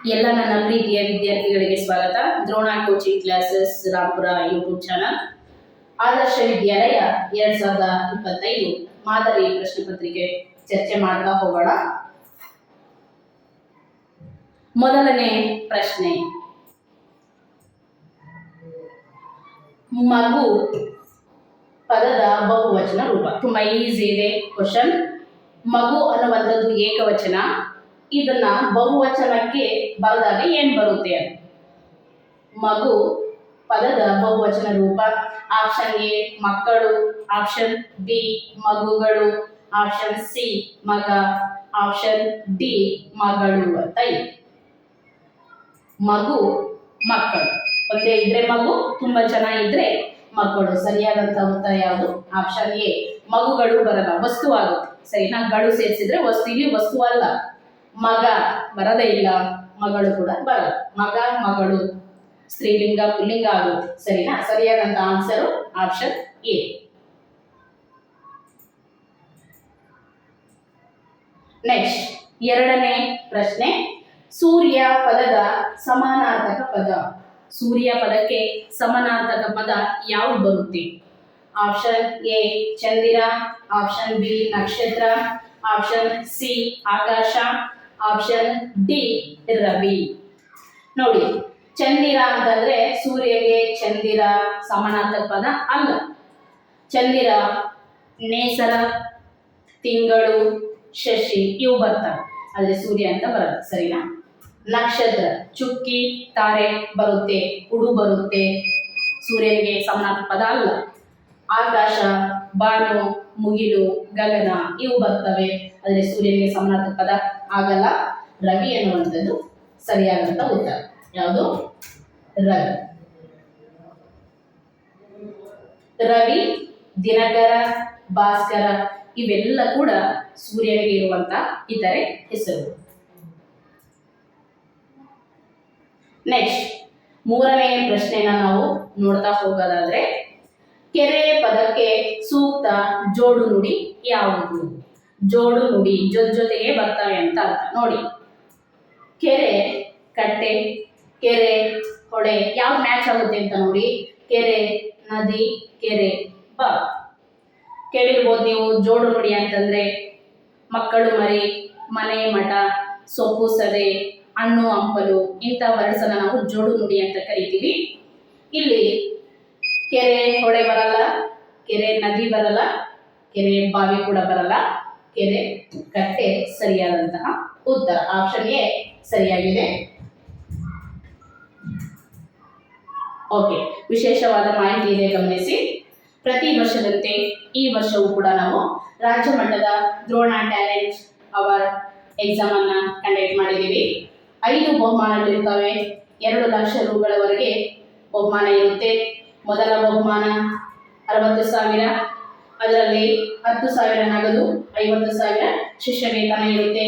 ಎಲ್ಲ ನನ್ನ ಪ್ರೀತಿಯ ವಿದ್ಯಾರ್ಥಿಗಳಿಗೆ ಸ್ವಾಗತ. Drona coaching classes Rampura YouTube channel. Adarsha Vidyalaya 2025 ಮಾದರಿ ಪ್ರಶ್ನೆ ಪತ್ರಿಕೆ ಚರ್ಚೆ ಮಾಡ್ತಾ ಹೋಗೋಣ. ಮೊದಲನೇ ಪ್ರಶ್ನೆ, ಮಗು ಪದದ ಬಹುವಚನ ರೂಪ. ತುಂಬಾ ಈಸಿ ಇದೆ ಕ್ವಶನ್. ಮಗು ಅನ್ನುವಂಥದ್ದು ಏಕವಚನ, ಇದನ್ನ ಬಹುವಚನಕ್ಕೆ ಬರೆದಾಗ ಏನ್ ಬರುತ್ತೆ ಅಂತ. ಮಗು ಪದದ ಬಹುವಚನ ರೂಪ. ಆಪ್ಷನ್ ಎ ಮಕ್ಕಳು, ಆಪ್ಷನ್ ಬಿ ಮಗುಗಳು, ಆಪ್ಷನ್ ಸಿ ಮಗ, ಆಪ್ಷನ್ ಡಿ ಮಗಳು ಅಂತ ಇದೆ. ಮಗು, ಮಕ್ಕಳು ಒಂದೇ ಇದ್ರೆ ಮಗು, ತುಂಬಾ ಜನ ಇದ್ರೆ ಮಕ್ಕಳು. ಸರಿಯಾದಂತ ಉತ್ತರ ಯಾವುದು? Option A. ಮಗುಗಳು ಬರಲ್ಲ, ವಸ್ತು ಆಗುತ್ತೆ. ಸರಿನಾ? ಗಳು ಸೇರಿಸಿದ್ರೆ ವಸ್ತು, ಇಲ್ಲಿ ವಸ್ತು ಅಲ್ಲ. ಮಗ ಬರದೇ ಇಲ್ಲ, ಮಗಳು ಕೂಡ ಬರಲ್ಲ. ಮಗ ಮಗಳು ಸ್ತ್ರೀಲಿಂಗ ಪುಲ್ಲಿಂಗ ಆಗುತ್ತೆ. ಸರಿನಾ? ಸರಿಯಾದಂತ ಆನ್ಸರ್ ಆಪ್ಷನ್ ಎ. ನೆಕ್ಸ್ಟ್, ಎರಡನೇ ಪ್ರಶ್ನೆ, ಸೂರ್ಯ ಪದದ ಸಮಾನಾರ್ಥಕ ಪದ. ಸೂರ್ಯ ಪದಕ್ಕೆ ಸಮಾನಾರ್ಥಕ ಪದ ಯಾವುದು ಬರುತ್ತೆ? ಆಪ್ಷನ್ ಎ ಚಂದಿರ, ಆಪ್ಷನ್ ಬಿ ನಕ್ಷತ್ರ, ಆಪ್ಷನ್ ಸಿ ಆಕಾಶ, ಆಪ್ಷನ್ ಡಿ ರವಿ. ನೋಡಿ, ಚಂದಿರ ಅಂತಂದ್ರೆ ಸೂರ್ಯಗೆ ಚಂದಿರ ಸಮಾನಾರ್ಥಕ ಪದ ಅಲ್ಲ. ಚಂದಿರ, ನೇಸರ, ತಿಂಗಳು, ಶಶಿ ಇವು ಬರ್ತವೆ, ಆದ್ರೆ ಸೂರ್ಯ ಅಂತ ಬರಲ್ಲ. ಸರಿನಾ? ನಕ್ಷತ್ರ, ಚುಕ್ಕಿ, ತಾರೆ ಬರುತ್ತೆ, ಉಡು ಬರುತ್ತೆ, ಸೂರ್ಯನಿಗೆ ಸಮಾನಾರ್ಥಕ ಪದ ಅಲ್ಲ. ಆಕಾಶ, ಬಾನು, ಮುಗಿಲು, ಗಗನ ಇವು ಬರ್ತವೆ, ಆದರೆ ಸೂರ್ಯನಿಗೆ ಸಮಾನಾರ್ಥಕ ಪದ ಆಗಲ್ಲ. ರವಿ ಅನ್ನುವಂಥದ್ದು ಸರಿಯಾದಂತ ಉತ್ತರ. ಯಾವುದು? ರವಿ. ರವಿ, ದಿನಕರ, ಭಾಸ್ಕರ ಇವೆಲ್ಲ ಕೂಡ ಸೂರ್ಯನಿಗೆ ಇರುವಂತ ಇತರೆ ಹೆಸರು. ನೆಕ್ಸ್ಟ್, ಮೂರನೇ ಪ್ರಶ್ನೆನ ನಾವು ನೋಡ್ತಾ ಹೋಗೋದಾದ್ರೆ, ಕೆರೆ ಪದಕ್ಕೆ ಸೂಕ್ತ ಜೋಡು ನುಡಿ ಯಾವುದು? ಜೋಡು ನುಡಿ ಜೊತೆಗೆ ಬರ್ತವೆ ಅಂತ ಅರ್ಥ. ನೋಡಿ, ಕೆರೆ, ಕಟ್ಟೆ, ಕೆರೆ, ಹೊಳೆ ಯಾವ್ದು ಮ್ಯಾಚ್ ಆಗುತ್ತೆ ಅಂತ ನೋಡಿ. ಕೆರೆ, ನದಿ, ಕೆರೆ, ಬ. ಕೇಳಿರ್ಬೋದು ನೀವು ಜೋಡು ನುಡಿ ಅಂತಂದ್ರೆ ಮಕ್ಕಳು ಮರಿ, ಮನೆ ಮಠ, ಸೊಪ್ಪು ಸದೆ, ಹಣ್ಣು ಹಂಪಲು ಇಂಥ ವರ್ಡ್ಸನ್ನ ನಾವು ಜೋಡು ನುಡಿ ಅಂತ ಕರಿತೀವಿ. ಇಲ್ಲಿ ಕೆರೆ ಹೊಳೆ ಬರಲ್ಲ, ಕೆರೆ ನದಿ ಬರಲ್ಲ, ಕೆರೆ ಬಾವಿ ಕೂಡ ಬರಲ್ಲ, ಕೆರೆ ಕಟ್ಟೆ ಸರಿಯಾದಂತಹ ಉತ್ತರ. ಆಪ್ಷನ್ ಎ ಸರಿಯಾಗಿದೆ. ಓಕೆ, ವಿಶೇಷವಾದ ಮಾಹಿತಿ ಇದೆ, ಗಮನಿಸಿ. ಪ್ರತಿ ವರ್ಷದಂತೆ ಈ ವರ್ಷವೂ ಕೂಡ ನಾವು ರಾಜ್ಯ ಮಟ್ಟದ ದ್ರೋಣ ಟ್ಯಾಲೆಂಟ್ ಅವಾರ್ಡ್ ಎಕ್ಸಾಮ್ ಅನ್ನ ಕಂಡಕ್ಟ್ ಮಾಡಿದ್ದೀವಿ. 5 ಬಹುಮಾನಗಳಿರ್ತವೆ. 2 ಲಕ್ಷ ರೂಗಳವರೆಗೆ ಬಹುಮಾನ ಇರುತ್ತೆ. ಮೊದಲ ಬಹುಮಾನ 60,000, ಅದರಲ್ಲಿ 10,000 ನಗದು, 50,000 ಶಿಷ್ಯ ವೇತನ ಇರುತ್ತೆ.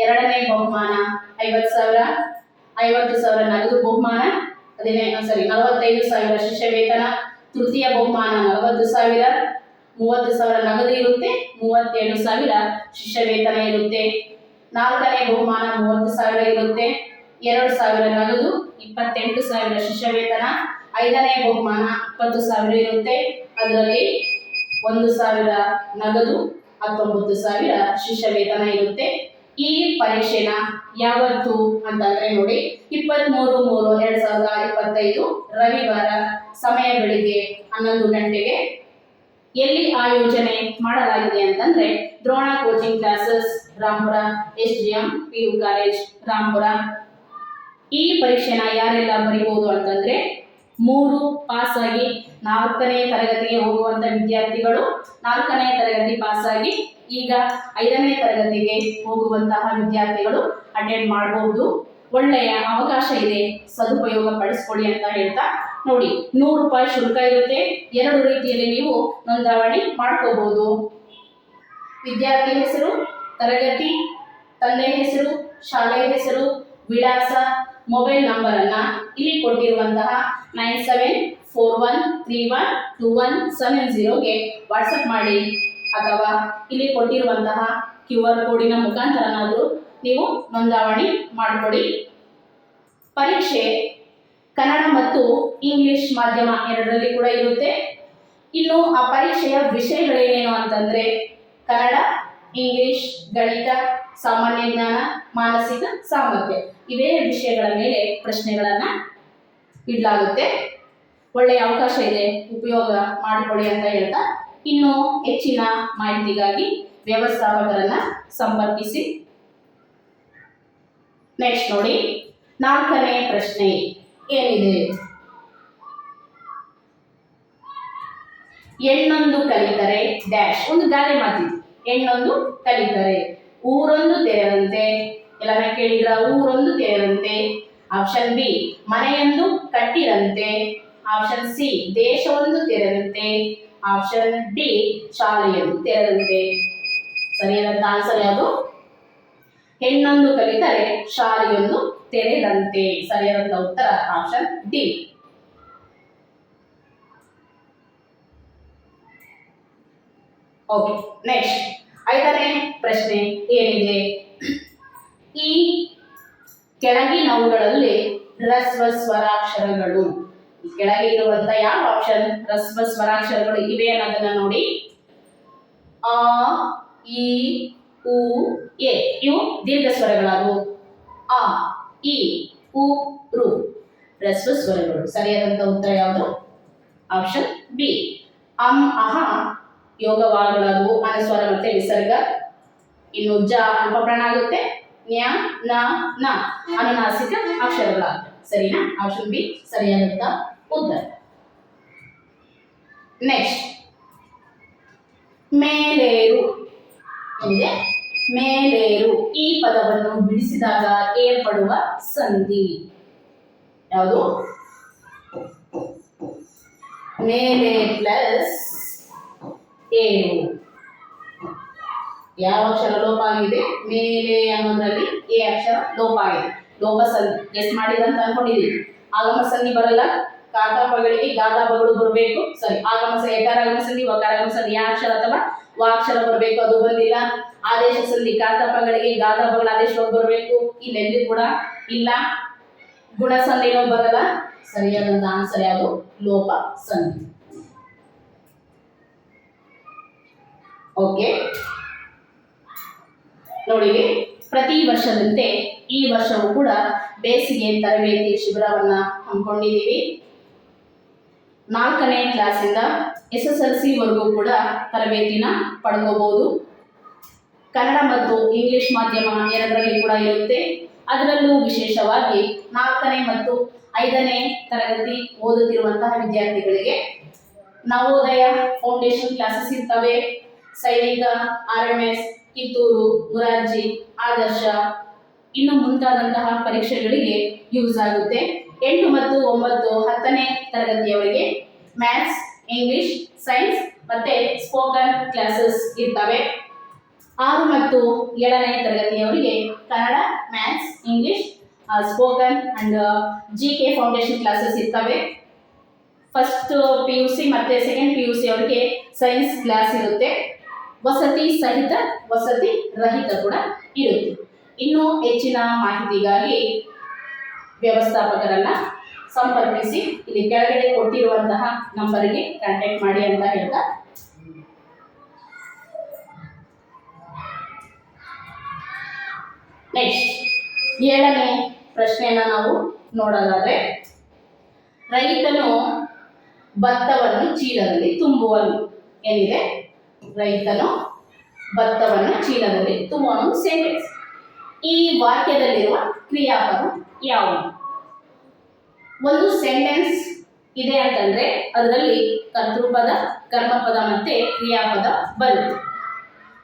ಎರಡನೇ ಬಹುಮಾನ 50,000, 50,000 ನಗದು ಬಹುಮಾನ, 45,000 ಶಿಷ್ಯ ವೇತನ. ತೃತೀಯ ಬಹುಮಾನ 40,000, 30,000 ನಗದು ಇರುತ್ತೆ, 37,000 ಶಿಷ್ಯ ವೇತನ ಇರುತ್ತೆ. ನಾಲ್ಕನೇ ಬಹುಮಾನ 30,000 ಇರುತ್ತೆ, 2,000 ನಗದು, 28,000 ಶಿಷ್ಯ ವೇತನ. ಐದನೇ ಬಹುಮಾನ 20,000 ಇರುತ್ತೆ, ಅದರಲ್ಲಿ 1,000 ನಗದು, 19,000 ಶಿಷ್ಯ ವೇತನ ಇರುತ್ತೆ. ಈ ಪರೀಕ್ಷೆನ ಯಾವತ್ತು ಅಂತಂದ್ರೆ ನೋಡಿ, 23/3/2025 ರವಿವಾರ, ಸಮಯ ಬೆಳಿಗ್ಗೆ 11 ಗಂಟೆಗೆ. ಎಲ್ಲಿ ಆಯೋಜನೆ ಮಾಡಲಾಗಿದೆ ಅಂತಂದ್ರೆ Drona coaching classes Rampur, SGM PU college Rampur. ಈ ಪರೀಕ್ಷೆನ ಯಾರೆಲ್ಲ ಬರೀಬಹುದು ಅಂತಂದ್ರೆ 3 ಪಾಸ್ ಆಗಿ 4ನೇ ತರಗತಿಗೆ ಹೋಗುವಂತ ವಿದ್ಯಾರ್ಥಿಗಳು, 4ನೇ ತರಗತಿ ಪಾಸ್ ಆಗಿ ಈಗ 5ನೇ ತರಗತಿಗೆ ಹೋಗುವಂತಹ ವಿದ್ಯಾರ್ಥಿಗಳು ಅಟೆಂಡ್ ಮಾಡಬಹುದು. ಒಳ್ಳೆಯ ಅವಕಾಶ ಇದೆ, ಸದುಪಯೋಗ ಪಡಿಸ್ಕೊಳ್ಳಿ ಅಂತ ಹೇಳ್ತಾ, ನೋಡಿ 100 ರೂಪಾಯಿ ಶುಲ್ಕ ಇರುತ್ತೆ. 2 ರೀತಿಯಲ್ಲಿ ನೀವು ನೋಂದಾವಣಿ ಮಾಡ್ಕೋಬಹುದು. ವಿದ್ಯಾರ್ಥಿ ಹೆಸರು, ತರಗತಿ, ತಂದೆ ಹೆಸರು, ಶಾಲೆ ಹೆಸರು, ವಿಳಾಸ, ಮೊಬೈಲ್ ನಂಬರ್ ಅನ್ನ ಇಲ್ಲಿ ಕೊಟ್ಟಿರುವಂತಹ 9741312170ಗೆ ವಾಟ್ಸಪ್ ಮಾಡಿ, ಅಥವಾ ಇಲ್ಲಿ ಕೊಟ್ಟಿರುವಂತಹ QR ಕೋಡಿನ ಮುಖಾಂತರನಾದರೂ ನೀವು ನೋಂದಾವಣಿ ಮಾಡಿಕೊಡಿ. ಪರೀಕ್ಷೆ ಕನ್ನಡ ಮತ್ತು ಇಂಗ್ಲಿಷ್ ಮಾಧ್ಯಮ ಎರಡರಲ್ಲಿ ಕೂಡ ಇರುತ್ತೆ. ಇನ್ನು ಆ ಪರೀಕ್ಷೆಯ ವಿಷಯಗಳೇನೇನು ಅಂತಂದ್ರೆ ಕನ್ನಡ, ಇಂಗ್ಲಿಷ್, ಗಣಿತ, ಸಾಮಾನ್ಯ ಜ್ಞಾನ, ಮಾನಸಿಕ ಸಾಮರ್ಥ್ಯ ಇವೇ ವಿಷಯಗಳ ಮೇಲೆ ಪ್ರಶ್ನೆಗಳನ್ನ ಇಡಲಾಗುತ್ತೆ. ಒಳ್ಳೆಯ ಅವಕಾಶ ಇದೆ, ಉಪಯೋಗ ಮಾಡಿಕೊಳ್ಳಿ ಅಂತ ಹೇಳ್ತಾ ಇನ್ನು ಹೆಚ್ಚಿನ ಮಾಹಿತಿಗಾಗಿ ವ್ಯವಸ್ಥಾಪಕರನ್ನ ಸಂಪರ್ಕಿಸಿ. ನೆಕ್ಸ್ಟ್ ನೋಡಿ, 4ನೇ ಪ್ರಶ್ನೆ ಏನಿದೆ? ಹೆಣ್ಣೊಂದು ಕಲಿತರೆ ಡ್ಯಾಶ್. ಒಂದು ಗಾದೆ ಮಾತಿದೆ, ಹೆಣ್ಣೊಂದು ಕಲಿತರೆ ಊರೊಂದು ತೆರೆದಂತೆ. ಎಲ್ಲಾನ ಕೇಳಿದ್ರ? ಊರೊಂದು ತೆರೆದಂತೆ. ಆಪ್ಷನ್ ಬಿ ಮನೆಯೊಂದು ಕಟ್ಟಿರಂತೆ. ಆಪ್ಷನ್ ಸಿ ದೇಶವೊಂದು ತೆರೆದಂತೆ. ಆಪ್ಷನ್ ಡಿ ಶಾಲೆಯೊಂದು ತೆರೆದಂತೆ. ಸರಿಯಾದ ಆನ್ಸರ್ ಯಾವುದು? ಹೆಣ್ಣೊಂದು ಕಲಿತರೆ ಶಾಲೆಯೊಂದು ತೆರೆದಂತೆ. ಸರಿಯಾದ ಉತ್ತರ ಆಪ್ಷನ್ ಡಿ. ಓಕೆ, ನೆಕ್ಸ್ಟ್ 5ನೇ ಪ್ರಶ್ನೆ ಏನಿದೆ? ಈ ಕೆಳಗಿನವುಗಳಲ್ಲಿ ಹ್ರಸ್ವ ಸ್ವರಾಕ್ಷರಗಳು, ಕೆಳಗೆ ಇರುವಂತ ಯಾವ ಆಪ್ಷನ್ ಹ್ರಸ್ವ ಸ್ವರಾಕ್ಷರಗಳು ಇವೆ ಅನ್ನೋದನ್ನ ನೋಡಿ. ಆ, ಇ, ಉ, ಎ ಇವು ದೀರ್ಘ ಸ್ವರಗಳಾದವು. ಆ, ಇ, ಉ, ರು ಹ್ರಸ್ವ ಸ್ವರಗಳು. ಸರಿಯಾದಂತ ಉತ್ತರ ಯಾವುದು? Option B. ಅಂ, ಅಹ ಯೋಗವಾಗಳಾದವು, ಅನುಸ್ವರ ಮತ್ತೆ ವಿಸರ್ಗ. ಇನ್ನು ಜ ಅಲ್ಪಪ್ರಾಣ ಆಗುತ್ತೆ. ನ್ಯ, ನ, ನ ಅನುನಾಸಿಕ ಅಕ್ಷರಗಳಾಗುತ್ತೆ. ಸರಿನಾ? ಆಪ್ಷನ್ ಬಿ ಸರಿಯಾದಂತ ಉತ್ತರ. ನೆಕ್ಸ್ಟ್, ಮೇಲೇರು ಇದೆ. ಮೇಲೇರು ಈ ಪದವನ್ನು ಬಿಡಿಸಿದಾಗ ಏರ್ಪಡುವ ಸಂಧಿ ಯಾವುದು? ಮೇಲೆ ಪ್ಲಸ್ ಏರು. ಯಾವ ಅಕ್ಷರ ಲೋಪ ಆಗಿದೆ? ಮೇಲೆ ಅನ್ನೋದ್ರಲ್ಲಿ ಎ ಅಕ್ಷರ ಲೋಪ ಆಗಿದೆ. ಲೋಪ ಸಂಧಿ ಗೆಸ್ ಮಾಡಿದಂತ ಅನ್ಕೊಂಡಿದೀವಿ. ಆಗಮ ಸಂಧಿ ಬರಲ್ಲ, ಕಾತಾಪಗಳಿಗೆ ಗಾದಾಪಗಳು ಬರಬೇಕು. ಸರಿ, ಆಗಮ ಯಕಾರಾಗಮ ಸಂಧಿ, ವಕಾರಾಗಮ ಸಂಧಿ ಯಾ ಅಕ್ಷರ ಅಥವಾ ವಾ ಅಕ್ಷರ ಬರಬೇಕು, ಅದು ಬಂದಿಲ್ಲ. ಆದೇಶ ಸಂಧಿ ಕಾತಾಪಗಳಿಗೆ ಗಾದಾಪಗಳ ಆದೇಶಗಳು ಬರಬೇಕು, ಇಲ್ಲೆಲ್ಲಿ ಕೂಡ ಇಲ್ಲ. ಗುಣ ಸಂಧಿನೂ ಬರಲ್ಲ. ಸರಿಯಾದಂತ ಆನ್ಸರ್ ಯಾವುದು? ಲೋಪ ಸಂಧಿ. ಓಕೆ ನೋಡಿ, ಪ್ರತಿ ವರ್ಷದಂತೆ ಈ ವರ್ಷವೂ ಕೂಡ ಬೇಸಿಗೆ ತರಬೇತಿ ಶಿಬಿರವನ್ನ ಹಮ್ಮಿಕೊಂಡಿದ್ದೀವಿ. 4ನೇ ಕ್ಲಾಸಿಂದ SSLC ವರೆಗೂ ಕೂಡ ತರಬೇತಿನ ಪಡ್ಕೋಬಹುದು. ಕನ್ನಡ ಮತ್ತು ಇಂಗ್ಲಿಷ್ ಮಾಧ್ಯಮ ಎರಡರಲ್ಲಿ ಕೂಡ ಇರುತ್ತೆ. ಅದರಲ್ಲೂ ವಿಶೇಷವಾಗಿ 4ನೇ ಮತ್ತು 5ನೇ ತರಗತಿ ಓದುತ್ತಿರುವಂತಹ ವಿದ್ಯಾರ್ಥಿಗಳಿಗೆ ನವೋದಯ ಫೌಂಡೇಶನ್ ಕ್ಲಾಸಸ್ ಇರ್ತವೆ. ಸೈನಿಕ, RMS, ಕಿತ್ತೂರು, ಮುರಾರ್ಜಿ, ಆದರ್ಶ ಇನ್ನು ಮುಂತಾದಂತಹ ಪರೀಕ್ಷೆಗಳಿಗೆ ಯೂಸ್ ಆಗುತ್ತೆ. 8 ಮತ್ತು 9, 10ನೇ ತರಗತಿಯವರಿಗೆ ಮ್ಯಾಥ್ಸ್, ಇಂಗ್ಲಿಷ್, ಸೈನ್ಸ್ ಮತ್ತೆ ಸ್ಪೋಕನ್ ಕ್ಲಾಸಸ್ ಇರ್ತವೆ. 6 ಮತ್ತು 7ನೇ ತರಗತಿಯವರಿಗೆ Kannada, maths, English, spoken and GK foundation classes ಇರ್ತವೆ. ಫಸ್ಟ್ PUC ಮತ್ತೆ ಸೆಕೆಂಡ್ PUC ಅವರಿಗೆ ಸೈನ್ಸ್ ಕ್ಲಾಸ್ ಇರುತ್ತೆ. ವಸತಿ ಸಹಿತ, ವಸತಿ ರಹಿತ ಕೂಡ ಇರುತ್ತೆ. ಇನ್ನು ಹೆಚ್ಚಿನ ಮಾಹಿತಿಗಾಗಿ ವ್ಯವಸ್ಥಾಪಕರನ್ನ ಸಂಪರ್ಕಿಸಿ. ಇಲ್ಲಿ ಕೆಳಗಡೆ ಕೊಟ್ಟಿರುವಂತಹ ನಂಬರ್ಗೆ ಕಾಂಟ್ಯಾಕ್ಟ್ ಮಾಡಿ ಅಂತ ಹೇಳ್ತಾ ನೆಕ್ಸ್ಟ್ 7ನೇ ಪ್ರಶ್ನೆಯನ್ನ ನಾವು ನೋಡೋದಾದ್ರೆ, ರೈತನು ಭತ್ತವನ್ನು ಚೀಲದಲ್ಲಿ ತುಂಬುವನು. ಏನಿದೆ? ರೈತನು ಭತ್ತವನ್ನು ಚೀಲದಲ್ಲಿ ತುಂಬುವನು. ಸೆಂಟೆನ್ಸ್. ಈ ವಾಕ್ಯದಲ್ಲಿರುವ ಕ್ರಿಯಾಪದ ಯಾವುದು? ಒಂದು ಸೆಂಟೆನ್ಸ್ ಇದೆ ಅಂತಂದ್ರೆ ಅದರಲ್ಲಿ ಕರ್ತೃಪದ, ಕರ್ಮಪದ ಮತ್ತೆ ಕ್ರಿಯಾಪದ ಬರುತ್ತೆ.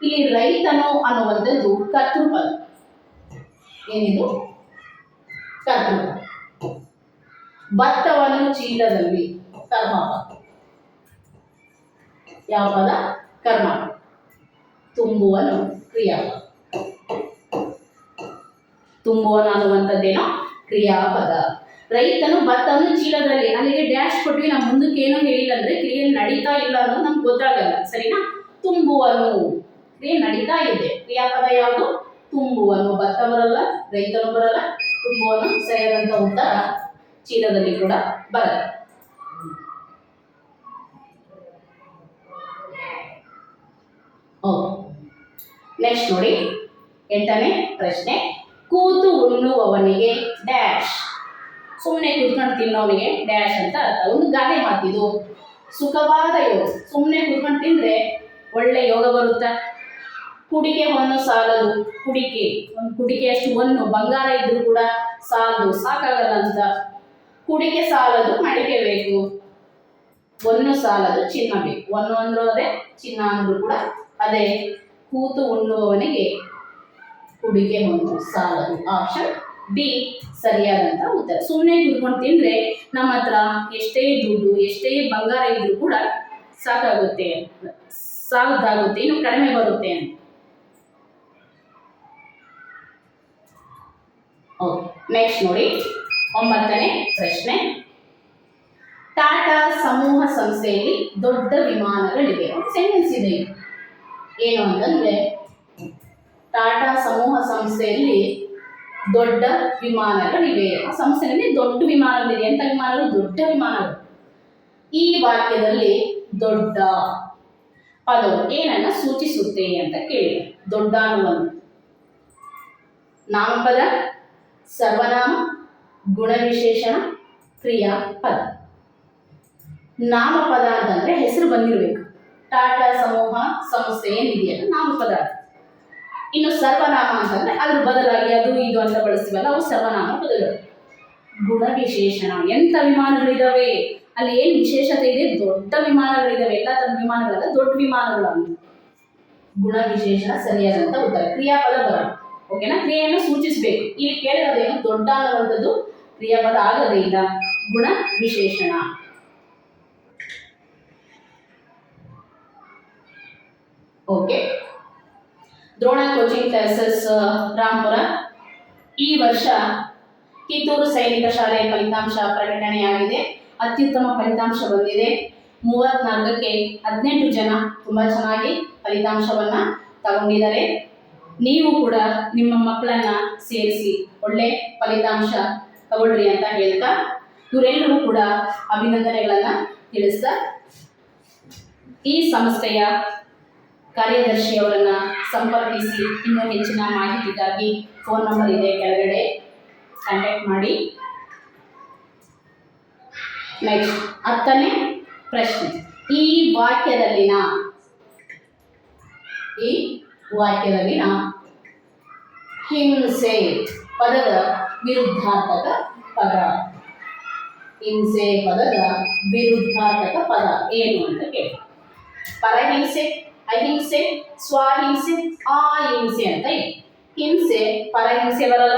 ಇಲ್ಲಿ ರೈತನು ಅನ್ನುವಂಥದ್ದು ಕರ್ತೃಪದ. ಏನಿದು? ಕರ್ತೃಪದ. ಭತ್ತವನ್ನು ಚೀಲದಲ್ಲಿ ಕರ್ಮಪದ. ಯಾವ ಪದ? ಕರ್ಮಪದ. ತುಂಬುವನು ಕ್ರಿಯಾಪದ. ತುಂಬುವನು ಅನ್ನುವಂಥದ್ದೇನೋ ಕ್ರಿಯಾಪದ. ರೈತನು ಭತ್ತವನ್ನು ಚೀಲದಲ್ಲಿ, ಅಲ್ಲಿಗೆ ಡ್ಯಾಶ್ ಕೊಟ್ವಿ, ನಾವು ಮುಂದಕ್ಕೆ ಏನೋ ಹೇಳಿಲ್ಲ ಅಂದ್ರೆ ಕ್ರಿಯೆ ನಡೀತಾ ಇಲ್ಲ ಅನ್ನೋದು ನಮ್ಗೆ ಗೊತ್ತಾಗಲ್ಲ. ಸರಿನಾ? ತುಂಬುವನು ಕ್ರಿಯೆ ನಡೀತಾ ಇದೆ. ಕ್ರಿಯಾಪದ ಯಾವುದು? ತುಂಬುವನು. ಭತ್ತ ಬರಲ್ಲ, ರೈತನು ಬರಲ್ಲ, ತುಂಬುವನು ಸರಿಯಾದಂತ ಉತ್ತರ ಚೀಲದಲ್ಲಿ ಕೂಡ ಬರುತ್ತೆ. ನೆಕ್ಸ್ಟ್ ನೋಡಿ 8ನೇ ಪ್ರಶ್ನೆ. ಕೂತು ಉಣ್ಣುವವನಿಗೆ ಡ್ಯಾಶ್. ಸುಮ್ಮನೆ ಕೂತ್ಕೊಂಡು ತಿನ್ನೋನಿಗೆ ಡ್ಯಾಶ್ ಅಂತ ಅರ್ಥ. ಒಂದು ಗಾದೆ ಮಾತಿದು. ಸುಖವಾದ ಯೋಗ. ಸುಮ್ಮನೆ ಕೂತ್ಕೊಂಡು ತಿಂದ್ರೆ ಒಳ್ಳೆ ಯೋಗ ಬರುತ್ತಾ? ಕುಡಿಕೆ ಹೊನ್ನು ಸಾಲದು. ಕುಡಿಕೆ ಒಂದು ಕುಡಿಕೆಯಷ್ಟು ಹೊನ್ನು ಬಂಗಾರ ಇದ್ರೂ ಕೂಡ ಸಾಲದು, ಸಾಕಾಗಲ್ಲ ಅಂತ. ಕುಡಿಕೆ ಸಾಲದು, ಮಡಿಕೆ ಬೇಕು. ಹೊನ್ನು ಸಾಲದು, ಚಿನ್ನ ಬೇಕು. ಹೊನ್ನು ಅಂದ್ರೂ ಅದೇ, ಚಿನ್ನ ಅಂದ್ರೂ ಕೂಡ ಅದೇ. ಕೂತು ಉಣ್ಣುವವನಿಗೆ ಕುಡಿಕೆ ಹೊನ್ನು ಸಾಲದು. ಆಪ್ಷನ್ ಬಿ ಸರಿಯಾದಂತ ಉತ್ತರ. ಸುಮ್ಮನೆ ಕೂತ್ಕೊಂಡು ತಿಂದ್ರೆ ನಮ್ಮ ಹತ್ರ ಎಷ್ಟೇ ದುಡ್ಡು ಎಷ್ಟೇ ಬಂಗಾರ ಇದ್ರೂ ಕೂಡ ಸಾಕಾಗುತ್ತೆ, ಸಾಲದಾಗುತ್ತೆ, ಇನ್ನು ಕಡಿಮೆ ಬರುತ್ತೆ ಅಂತ. ನೆಕ್ಸ್ಟ್ ನೋಡಿ 9ನೇ ಪ್ರಶ್ನೆ. ಟಾಟಾ ಸಮೂಹ ಸಂಸ್ಥೆಯಲ್ಲಿ ದೊಡ್ಡ ವಿಮಾನಗಳಿವೆ. ಸೆಂಟೆನ್ಸ್ ಇದೆ. ಏನು ಅಂತಂದ್ರೆ ಟಾಟಾ ಸಮೂಹ ಸಂಸ್ಥೆಯಲ್ಲಿ ದೊಡ್ಡ ವಿಮಾನಗಳಿವೆ. ಆ ಸಂಸ್ಥೆಯಲ್ಲಿ ದೊಡ್ಡ ವಿಮಾನಗಳಿವೆ. ಎಂತ ವಿಮಾನಗಳು? ದೊಡ್ಡ ವಿಮಾನಗಳು. ಈ ವಾಕ್ಯದಲ್ಲಿ ದೊಡ್ಡ ಪದವು ಏನನ್ನ ಸೂಚಿಸುತ್ತೆ ಅಂತ ಕೇಳಿ. ದೊಡ್ಡ ಅನ್ನುವುದು ನಾಮಪದ, ಸರ್ವನಾಮ, ಗುಣವಿಶೇಷಣ, ಕ್ರಿಯಾಪದ. ನಾಮಪದ ಅಂತಂದ್ರೆ ಹೆಸರು ಬಂದಿರಬೇಕು. ಟಾಟಾ ಸಮೂಹ ಸಂಸ್ಥೆ ಏನಿದೆಯಲ್ಲ ನಾಮಪದ. ಇನ್ನು ಸರ್ವನಾಮ ಅಂತಂದ್ರೆ ಅದ್ರ ಬದಲಾಗಿ ಅದು ಇದು ಅಂತ ಬಳಸ್ತೀವಲ್ಲ, ಅವು ಸರ್ವನಾಮ ಪದಗಳು. ಗುಣವಿಶೇಷಣ ಎಂತ ವಿಮಾನಗಳಿದಾವೆ, ಅಲ್ಲಿ ಏನು ವಿಶೇಷತೆ ಇದೆ? ದೊಡ್ಡ ವಿಮಾನಗಳಿದಾವೆ. ಎಲ್ಲ ತರದ ವಿಮಾನಗಳಲ್ಲ, ದೊಡ್ಡ ವಿಮಾನಗಳು ಅಂತ. ಗುಣವಿಶೇಷಣ ಸರಿಯಾದಂತ ಉತ್ತರ. ಕ್ರಿಯಾಪದ ಬರೋಣ. ಓಕೆನಾ? ಕ್ರಿಯೆಯನ್ನು ಸೂಚಿಸಬೇಕು. ಇಲ್ಲಿ ಕೇಳಿರೋದೇನು? ದೊಡ್ಡ ಅನ್ನುವಂಥದ್ದು ಕ್ರಿಯಾಪದ ಆಗದೇ ಇಲ್ಲ. ಗುಣ ವಿಶೇಷಣ. Okay. Drona coaching classes Rampur ಈ ವರ್ಷ ಕಿತ್ತೂರು ಸೈನಿಕ ಶಾಲೆಯ ಫಲಿತಾಂಶ ಪ್ರಕಟಣೆಯಾಗಿದೆ. ಅತ್ಯುತ್ತಮ ಫಲಿತಾಂಶ ಬಂದಿದೆ. 34ಕ್ಕೆ 18 ಜನ ತುಂಬ ಚೆನ್ನಾಗಿ ಫಲಿತಾಂಶವನ್ನ ತಗೊಂಡಿದ್ದಾರೆ. ನೀವು ಕೂಡ ನಿಮ್ಮ ಮಕ್ಕಳನ್ನ ಸೇರಿಸಿ ಒಳ್ಳೆ ಫಲಿತಾಂಶ ತಗೊಳ್ರಿ ಅಂತ ಹೇಳ್ತಾ ಇವರೆಲ್ಲರೂ ಕೂಡ ಅಭಿನಂದನೆಗಳನ್ನ ತಿಳಿಸ್ತಾ ಈ ಸಂಸ್ಥೆಯ ಕಾರ್ಯದರ್ಶಿಯವರನ್ನ ಸಂಪರ್ಕಿಸಿ ಇನ್ನೂ ಹೆಚ್ಚಿನ ಮಾಹಿತಿಗಾಗಿ ಫೋನ್ ನಂಬರ್ ಇದೆ ಕೆಳಗಡೆ, ಕಾಂಟ್ಯಾಕ್ಟ್ ಮಾಡಿ. ನೆಕ್ಸ್ಟ್ 10ನೇ ಪ್ರಶ್ನೆ. ಈ ವಾಕ್ಯದಲ್ಲಿನ ಹಿಂಸೆ ಪದದ ವಿರುದ್ಧಾರ್ಥಕ ಪದ. ಹಿಂಸೆ ಪದದ ವಿರುದ್ಧಾರ್ಥಕ ಪದ ಏನು ಅಂತ ಕೇಳಿ. ಪರಹಿಂಸೆ, ಅಹಿಂಸೆ, ಸ್ವಹಿಂಸೆ, ಅಹಿಂಸೆ ಅಂತ ಇದೆ. ಹಿಂಸೆ ಪರಹಿಂಸೆ ಬರಲ್ಲ,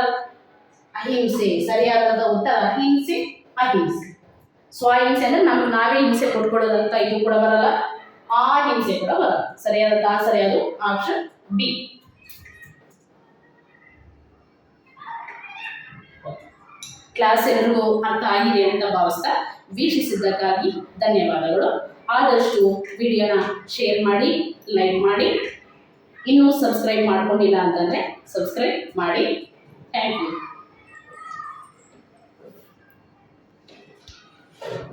ಅಹಿಂಸೆ ಸರಿಯಾದಂತ ಉತ್ತರ ಹಿಂಸೆ, ಅಹಿಂಸೆ. ಸ್ವಹಿಂಸೆ ಅಂದ್ರೆ ನಮ್ಗೆ ನಾವೇ ಹಿಂಸೆ ಕೊಟ್ಕೊಳ್ಳೋದಂತ ಇದು ಕೂಡ ಬರಲ್ಲ, ಅಹಿಂಸೆ ಕೂಡ ಬರಲ್ಲ. ಸರಿಯಾದ ಸರಿಯಾದ ಆಪ್ಷನ್ ಬಿ. ಕ್ಲಾಸ್ ಎಲ್ಲರಿಗೂ ಅರ್ಥ ಆಗಿದೆ ಅಂತ ಭಾವಿಸ್ತಾ ವೀಕ್ಷಿಸಿದ್ದಕ್ಕಾಗಿ ಧನ್ಯವಾದಗಳು. ಆದಷ್ಟು ವಿಡಿಯೋನ ಶೇರ್ ಮಾಡಿ, ಲೈಕ್ ಮಾಡಿ. ಇನ್ನೂ ಸಬ್ಸ್ಕ್ರೈಬ್ ಮಾಡ್ಕೊಂಡಿಲ್ಲ ಅಂತಂದರೆ ಸಬ್ಸ್ಕ್ರೈಬ್ ಮಾಡಿ. Thank you.